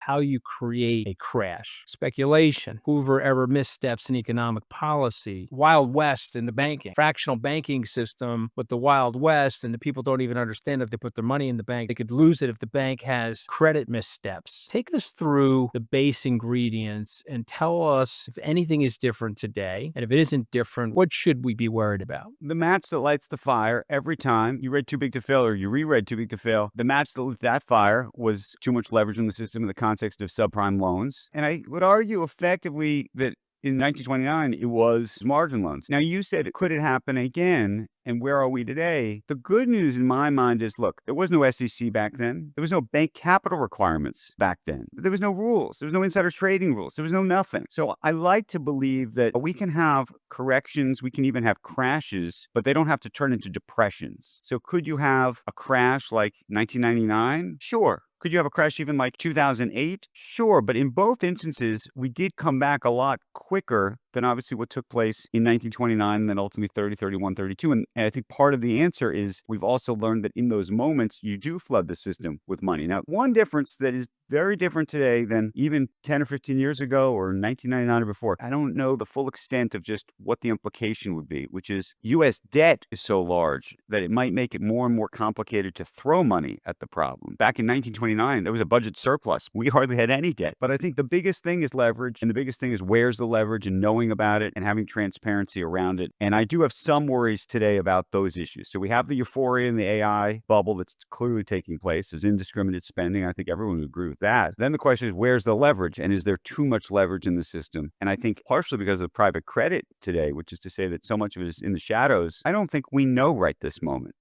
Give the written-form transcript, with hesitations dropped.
how you create a crash. Speculation, whoever ever missteps in economic policy, Wild West in the banking, fractional banking system with the Wild West, and the people don't even understand if they put their money in the bank, they could lose it if the bank has credit missteps. Take us through the base ingredients and tell us if anything is different today, and if it isn't different, what should we be worried about? The match that lights the fire every time you read Too Big to Fail or you reread Too Big to Fail, the match that lit that fire was too much leverage in the system in the context of subprime loans. And I would argue effectively that in 1929, it was margin loans. Now, you said, could it happen again? And where are we today? The good news in my mind is, look, there was no SEC back then. There was no bank capital requirements back then. There was no rules. There was no insider trading rules. There was no nothing. So I like to believe that we can have corrections. We can even have crashes, but they don't have to turn into depressions. So could you have a crash like 1999? Sure. Could you have a crash even like 2008? Sure, but in both instances, we did come back a lot quicker than obviously what took place in 1929 and then ultimately 30, 31, 32. And I think part of the answer is we've also learned that in those moments, you do flood the system with money. Now, one difference that is very different today than even 10 or 15 years ago or 1999 or before, I don't know the full extent of just what the implication would be, which is U.S. debt is so large that it might make it more and more complicated to throw money at the problem. Back in 1929, there was a budget surplus. We hardly had any debt. But I think the biggest thing is leverage, and the biggest thing is where's the leverage and knowing about it and having transparency around it. And I do have some worries today about those issues. So we have the euphoria and the AI bubble that's clearly taking place. There's indiscriminate spending. I think everyone would agree with that. Then the question is, where's the leverage? And is there too much leverage in the system? And I think partially because of private credit today, which is to say that so much of it is in the shadows, I don't think we know right this moment.